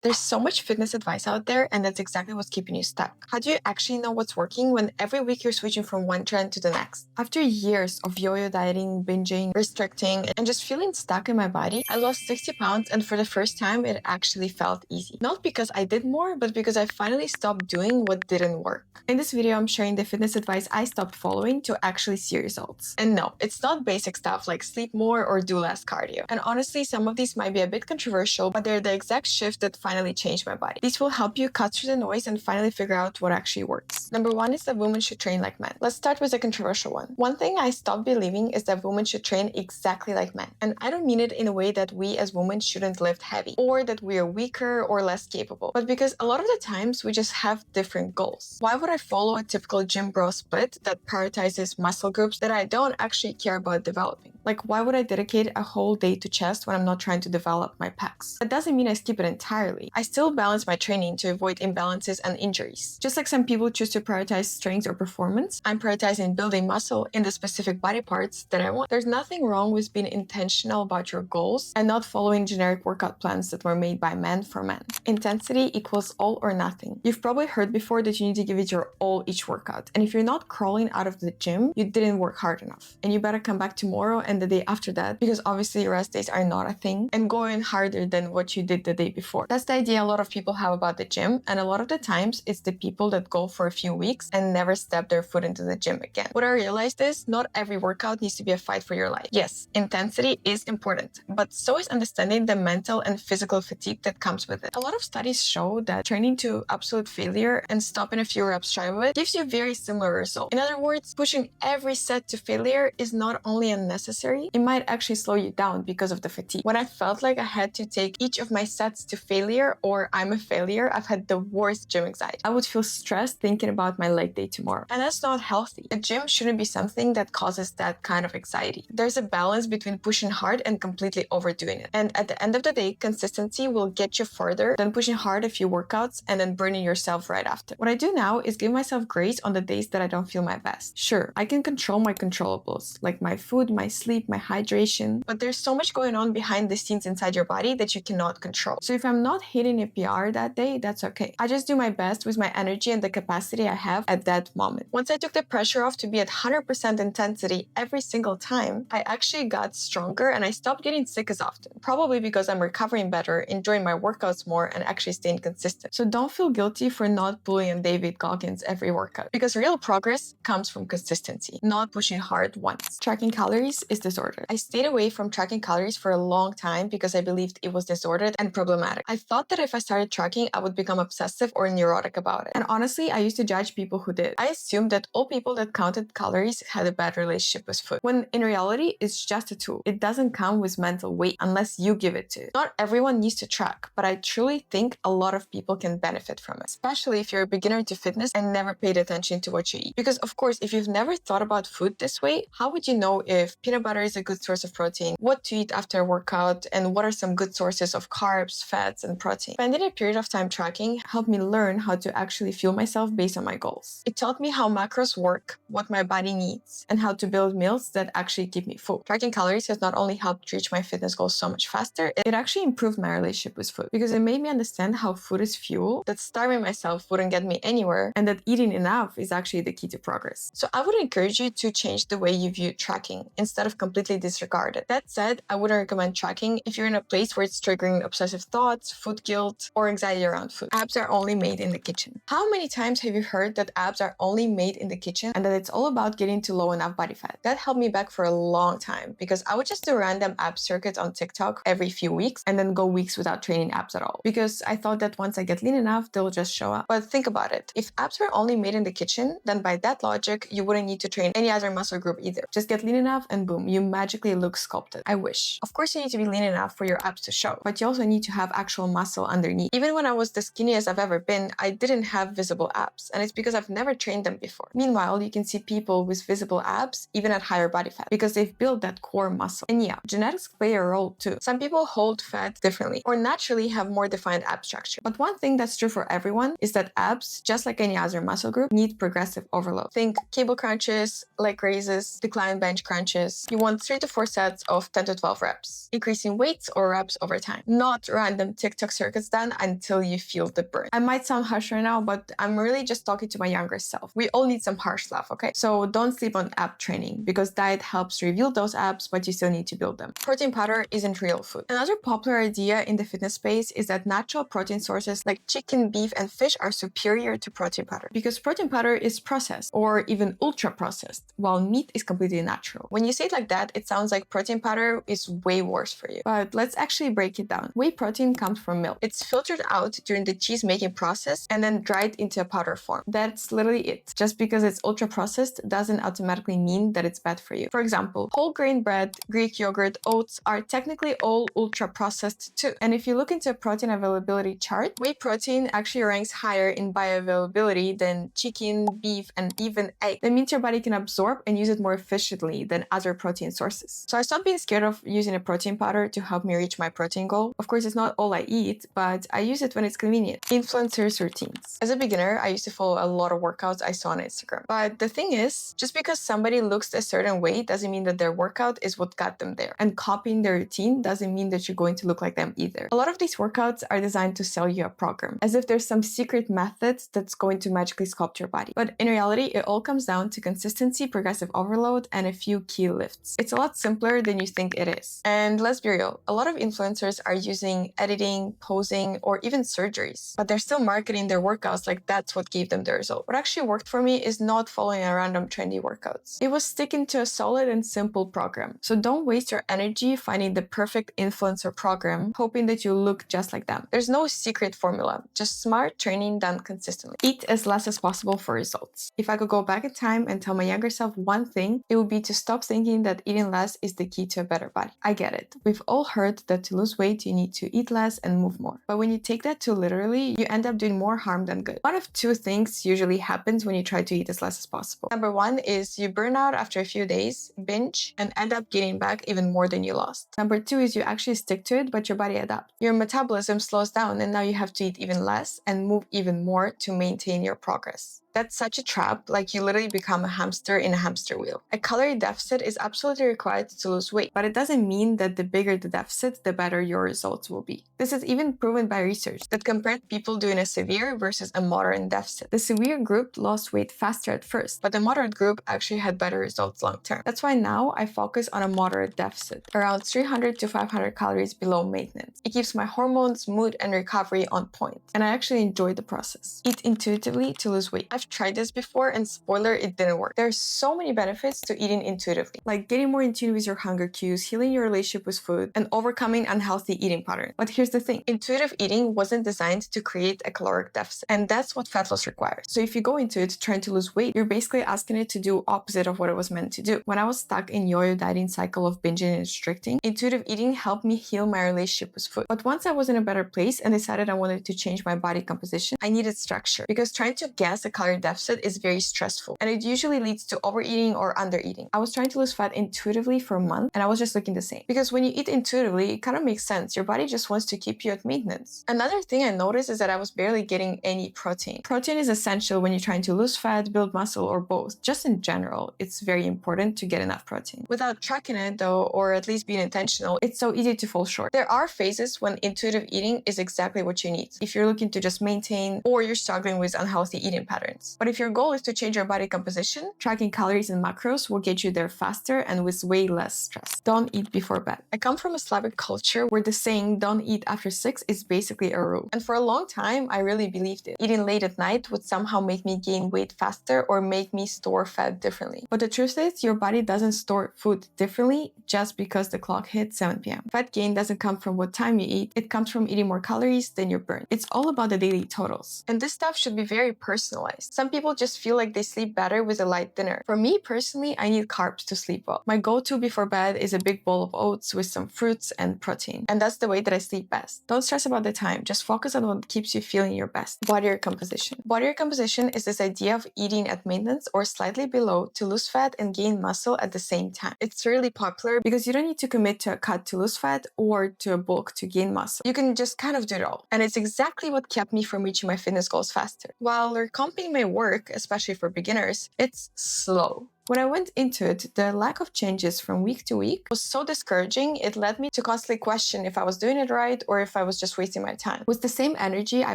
There's so much fitness advice out there, and that's exactly what's keeping you stuck. How do you actually know what's working when every week you're switching from one trend to the next? After years of yo-yo dieting, binging, restricting, and just feeling stuck in my body, I lost 60 pounds, and for the first time, it actually felt easy. Not because I did more, but because I finally stopped doing what didn't work. In this video, I'm sharing the fitness advice I stopped following to actually see results. And no, it's not basic stuff like sleep more or do less cardio. And honestly, some of these might be a bit controversial, but they're the exact shift that finally changed my body. These will help you cut through the noise and finally figure out what actually works. Number one is that women should train like men. Let's start with a controversial one. One thing I stopped believing is that women should train exactly like men. And I don't mean it in a way that we as women shouldn't lift heavy or that we are weaker or less capable, but because a lot of the times we just have different goals. Why would I follow a typical gym bro split that prioritizes muscle groups that I don't actually care about developing? Like, why would I dedicate a whole day to chest when I'm not trying to develop my pecs? That doesn't mean I skip it entirely. I still balance my training to avoid imbalances and injuries. Just like some people choose to prioritize strength or performance, I'm prioritizing building muscle in the specific body parts that I want. There's nothing wrong with being intentional about your goals and not following generic workout plans that were made by men for men. Intensity equals all or nothing. You've probably heard before that you need to give it your all each workout. And if you're not crawling out of the gym, you didn't work hard enough. And you better come back tomorrow and the day after that, because obviously rest days are not a thing, and go in harder than what you did the day before. That's the idea a lot of people have about the gym, and a lot of the times it's the people that go for a few weeks and never step their foot into the gym again. What I realized is not every workout needs to be a fight for your life. Yes, intensity is important, but so is understanding the mental and physical fatigue that comes with it. A lot of studies show that training to absolute failure and stopping a few reps shy of it gives you very similar results. In other words, pushing every set to failure is not only unnecessary, it might actually slow you down because of the fatigue. When I felt like I had to take each of my sets to failure or I'm a failure, I've had the worst gym anxiety. I would feel stressed thinking about my leg day tomorrow. And that's not healthy. A gym shouldn't be something that causes that kind of anxiety. There's a balance between pushing hard and completely overdoing it. And at the end of the day, consistency will get you further than pushing hard a few workouts and then burning yourself right after. What I do now is give myself grace on the days that I don't feel my best. Sure, I can control my controllables, like my food, my sleep, my hydration, but there's so much going on behind the scenes inside your body that you cannot control. So if I'm not hitting a PR that day, that's okay. I just do my best with my energy and the capacity I have at that moment. Once I took the pressure off to be at 100% intensity every single time, I actually got stronger and I stopped getting sick as often. Probably because I'm recovering better, enjoying my workouts more, and actually staying consistent. So don't feel guilty for not pulling on David Goggins every workout, because real progress comes from consistency, not pushing hard once. Tracking calories is disordered. I stayed away from tracking calories for a long time because I believed it was disordered and problematic. I thought that if I started tracking, I would become obsessive or neurotic about it. And honestly, I used to judge people who did. I assumed that all people that counted calories had a bad relationship with food, when in reality, it's just a tool. It doesn't come with mental weight unless you give it to it. Not everyone needs to track, but I truly think a lot of people can benefit from it, especially if you're a beginner to fitness and never paid attention to what you eat. Because of course, if you've never thought about food this way, how would you know if peanut butter is a good source of protein, what to eat after a workout, and what are some good sources of carbs, fats, and protein? Spending a period of time tracking helped me learn how to actually fuel myself based on my goals. It taught me how macros work, what my body needs, and how to build meals that actually keep me full. Tracking calories has not only helped reach my fitness goals so much faster, it actually improved my relationship with food, because it made me understand how food is fuel, that starving myself wouldn't get me anywhere, and that eating enough is actually the key to progress. So I would encourage you to change the way you view tracking instead of completely disregard it. That said, I wouldn't recommend tracking if you're in a place where it's triggering obsessive thoughts, food guilt, or anxiety around food. Abs are only made in the kitchen. How many times have you heard that abs are only made in the kitchen and that it's all about getting to low enough body fat? That held me back for a long time because I would just do random ab circuits on TikTok every few weeks and then go weeks without training abs at all, because I thought that once I get lean enough, they'll just show up. But think about it. If abs were only made in the kitchen, then by that logic, you wouldn't need to train any other muscle group either. Just get lean enough and boom, you magically look sculpted. I wish. Of course, you need to be lean enough for your abs to show, but you also need to have actual muscle underneath. Even when I was the skinniest I've ever been, I didn't have visible abs, and it's because I've never trained them before. Meanwhile, you can see people with visible abs even at higher body fat because they've built that core muscle. And yeah, genetics play a role too. Some people hold fat differently or naturally have more defined ab structure. But one thing that's true for everyone is that abs, just like any other muscle group, need progressive overload. Think cable crunches, leg raises, decline bench crunches. You want 3 to 4 sets of 10 to 12 reps, increasing weights or reps over time, not random TikTok cardiac circuits done until you feel the burn. I might sound harsh right now, but I'm really just talking to my younger self. We all need some harsh love, okay? So don't sleep on ab training because diet helps reveal those abs, but you still need to build them. Protein powder isn't real food. Another popular idea in the fitness space is that natural protein sources like chicken, beef, and fish are superior to protein powder because protein powder is processed or even ultra processed, while meat is completely natural. When you say it like that, it sounds like protein powder is way worse for you. But let's actually break it down. Whey protein comes from milk. It's filtered out during the cheese making process and then dried into a powder form. That's literally it. Just because it's ultra processed doesn't automatically mean that it's bad for you. For example, whole grain bread, Greek yogurt, oats are technically all ultra processed too. And if you look into a protein availability chart, whey protein actually ranks higher in bioavailability than chicken, beef, and even egg. That means your body can absorb and use it more efficiently than other protein sources. So I stopped being scared of using a protein powder to help me reach my protein goal. Of course, it's not all I eat, but I use it when it's convenient. Influencers' routines. As a beginner, I used to follow a lot of workouts I saw on Instagram. But the thing is, just because somebody looks a certain way doesn't mean that their workout is what got them there. And copying their routine doesn't mean that you're going to look like them either. A lot of these workouts are designed to sell you a program, as if there's some secret method that's going to magically sculpt your body. But in reality, it all comes down to consistency, progressive overload, and a few key lifts. It's a lot simpler than you think it is. And let's be real, a lot of influencers are using editing, posing, or even surgeries, but they're still marketing their workouts like that's what gave them the result. What actually worked for me is not following a random trendy workouts. It was sticking to a solid and simple program. So don't waste your energy finding the perfect influencer program, hoping that you look just like them. There's no secret formula, just smart training done consistently. Eat as less as possible for results. If I could go back in time and tell my younger self one thing, it would be to stop thinking that eating less is the key to a better body. I get it. We've all heard that to lose weight, you need to eat less and move more. But when you take that too literally, you end up doing more harm than good. One of two things usually happens when you try to eat as less as possible. Number one is you burn out after a few days, binge, and end up gaining back even more than you lost. Number two is you actually stick to it, but your body adapts. Your metabolism slows down and now you have to eat even less and move even more to maintain your progress. That's such a trap, like you literally become a hamster in a hamster wheel. A calorie deficit is absolutely required to lose weight, but it doesn't mean that the bigger the deficit, the better your results will be. This is even proven by research that compared people doing a severe versus a moderate deficit. The severe group lost weight faster at first, but the moderate group actually had better results long term. That's why now I focus on a moderate deficit, around 300 to 500 calories below maintenance. It keeps my hormones, mood, and recovery on point, and I actually enjoy the process. Eat intuitively to lose weight. I've tried this before and spoiler, it didn't work. There's so many benefits to eating intuitively, like getting more in tune with your hunger cues, healing your relationship with food, and overcoming unhealthy eating patterns. But here's the thing, intuitive eating wasn't designed to create a caloric deficit, and that's what fat loss requires. So if you go into it trying to lose weight, you're basically asking it to do opposite of what it was meant to do. When I was stuck in yo-yo dieting cycle of binging and restricting, intuitive eating helped me heal my relationship with food. But once I was in a better place and decided I wanted to change my body composition, I needed structure because trying to guess a calorie deficit is very stressful and it usually leads to overeating or undereating. I was trying to lose fat intuitively for a month and I was just looking the same because when you eat intuitively, it kind of makes sense. Your body just wants to keep you at maintenance. Another thing I noticed is that I was barely getting any protein. Protein is essential when you're trying to lose fat, build muscle, or both. Just in general, it's very important to get enough protein. Without tracking it though, or at least being intentional, it's so easy to fall short. There are phases when intuitive eating is exactly what you need if you're looking to just maintain or you're struggling with unhealthy eating patterns. But if your goal is to change your body composition, tracking calories and macros will get you there faster and with way less stress. Don't eat before bed. I come from a Slavic culture where the saying don't eat after 6 is basically a rule. And for a long time, I really believed it. Eating late at night would somehow make me gain weight faster or make me store fat differently. But the truth is, your body doesn't store food differently just because the clock hits 7 p.m. Fat gain doesn't come from what time you eat, it comes from eating more calories than you burn. It's all about the daily totals. And this stuff should be very personalized. Some people just feel like they sleep better with a light dinner. For me personally, I need carbs to sleep well. My go-to before bed is a big bowl of oats with some fruits and protein. And that's the way that I sleep best. Don't stress about the time, just focus on what keeps you feeling your best. Body recomposition. Body recomposition is this idea of eating at maintenance or slightly below to lose fat and gain muscle at the same time. It's really popular because you don't need to commit to a cut to lose fat or to a bulk to gain muscle. You can just kind of do it all. And it's exactly what kept me from reaching my fitness goals faster. While recomping may work, especially for beginners, it's slow. When I went into it, the lack of changes from week to week was so discouraging, it led me to constantly question if I was doing it right or if I was just wasting my time. With the same energy I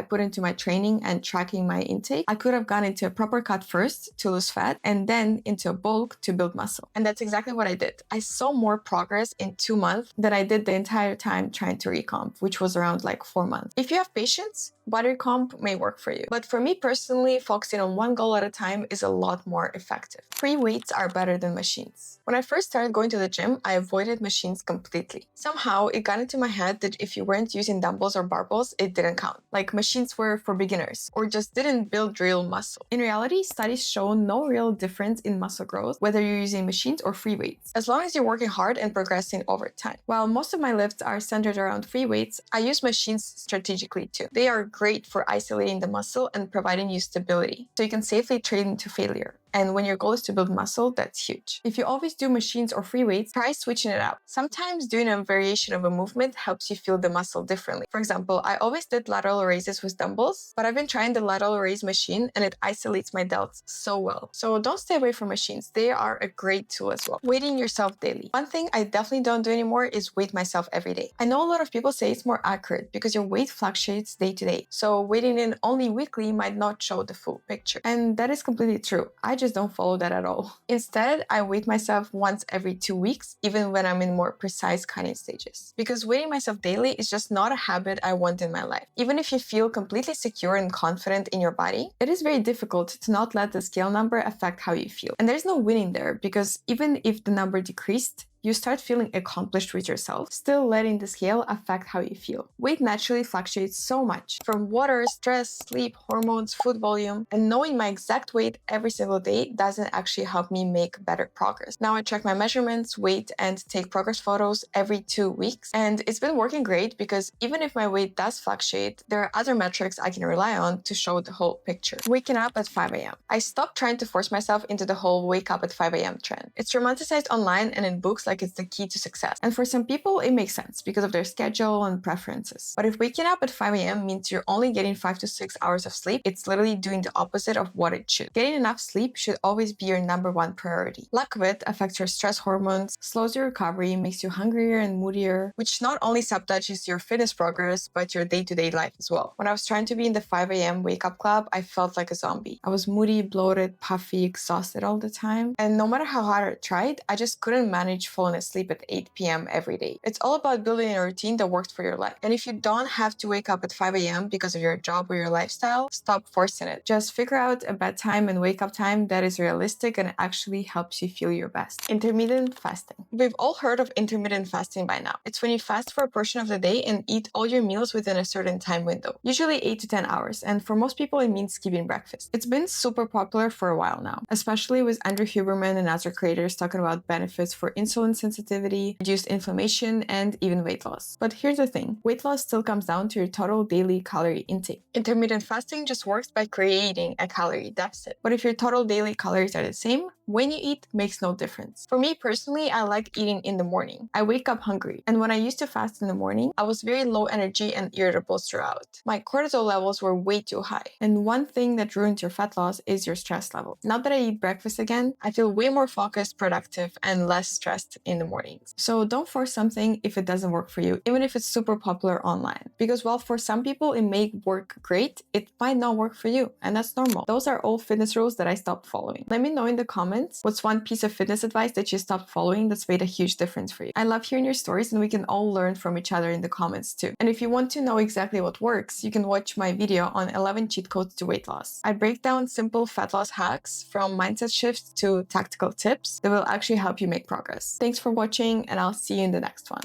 put into my training and tracking my intake, I could have gone into a proper cut first to lose fat and then into a bulk to build muscle. And that's exactly what I did. I saw more progress in 2 months than I did the entire time trying to recomp, which was around like 4 months. If you have patience, body comp may work for you. But for me personally, focusing on one goal at a time is a lot more effective. Free weights are better than machines. When I first started going to the gym, I avoided machines completely. Somehow, it got into my head that if you weren't using dumbbells or barbells, it didn't count. Like machines were for beginners or just didn't build real muscle. In reality, studies show no real difference in muscle growth, whether you're using machines or free weights, as long as you're working hard and progressing over time. While most of my lifts are centered around free weights, I use machines strategically too. They are great for isolating the muscle and providing you stability, so you can safely train to failure. And when your goal is to build muscle, that's huge. If you always do machines or free weights, try switching it up. Sometimes doing a variation of a movement helps you feel the muscle differently. For example, I always did lateral raises with dumbbells, but I've been trying the lateral raise machine and it isolates my delts so well. So don't stay away from machines. They are a great tool as well. Weighting yourself daily. One thing I definitely don't do anymore is weight myself every day. I know a lot of people say it's more accurate because your weight fluctuates day to day. So weighting in only weekly might not show the full picture. And that is completely true. I just don't follow that at all. Instead, I weight myself once every 2 weeks, even when I'm in more precise cutting stages. Because weighting myself daily is just not a habit I want in my life. Even if you feel completely secure and confident in your body, it is very difficult to not let the scale number affect how you feel. And there's no winning there because even if the number decreased, you start feeling accomplished with yourself, still letting the scale affect how you feel. Weight naturally fluctuates so much, from water, stress, sleep, hormones, food volume, and knowing my exact weight every single day doesn't actually help me make better progress. Now I track my measurements, weight, and take progress photos every 2 weeks, and it's been working great because even if my weight does fluctuate, there are other metrics I can rely on to show the whole picture. Waking up at 5 a.m. I stopped trying to force myself into the whole wake up at 5 a.m. trend. It's romanticized online and in books like it's the key to success. And for some people, it makes sense because of their schedule and preferences. But if waking up at 5 a.m. means you're only getting 5 to 6 hours of sleep, it's literally doing the opposite of what it should. Getting enough sleep should always be your #1 priority. Lack of it affects your stress hormones, slows your recovery, makes you hungrier and moodier, which not only sabotages your fitness progress, but your day-to-day life as well. When I was trying to be in the 5 a.m. wake-up club, I felt like a zombie. I was moody, bloated, puffy, exhausted all the time. And no matter how hard I tried, I just couldn't manage falling asleep at 8 p.m. every day. It's all about building a routine that works for your life. And if you don't have to wake up at 5 a.m. because of your job or your lifestyle, stop forcing it. Just figure out a bedtime and wake up time that is realistic and actually helps you feel your best. Intermittent fasting. We've all heard of intermittent fasting by now. It's when you fast for a portion of the day and eat all your meals within a certain time window, usually 8 to 10 hours. And for most people, it means skipping breakfast. It's been super popular for a while now, especially with Andrew Huberman and other creators talking about benefits for insulin sensitivity, reduced inflammation, and even weight loss. But here's the thing, weight loss still comes down to your total daily calorie intake. Intermittent fasting just works by creating a calorie deficit. But if your total daily calories are the same, when you eat makes no difference. For me personally, I like eating in the morning. I wake up hungry, and when I used to fast in the morning, I was very low energy and irritable throughout. My cortisol levels were way too high. And one thing that ruins your fat loss is your stress level. Now that I eat breakfast again, I feel way more focused, productive, and less stressed in the mornings. So don't force something if it doesn't work for you, even if it's super popular online. Because while for some people it may work great, it might not work for you, and that's normal. Those are all fitness rules that I stopped following. Let me know in the comments what's one piece of fitness advice that you stopped following that's made a huge difference for you. I love hearing your stories, and we can all learn from each other in the comments too. And if you want to know exactly what works, you can watch my video on 11 cheat codes to weight loss. I break down simple fat loss hacks from mindset shifts to tactical tips that will actually help you make progress. Thanks for watching, and I'll see you in the next one.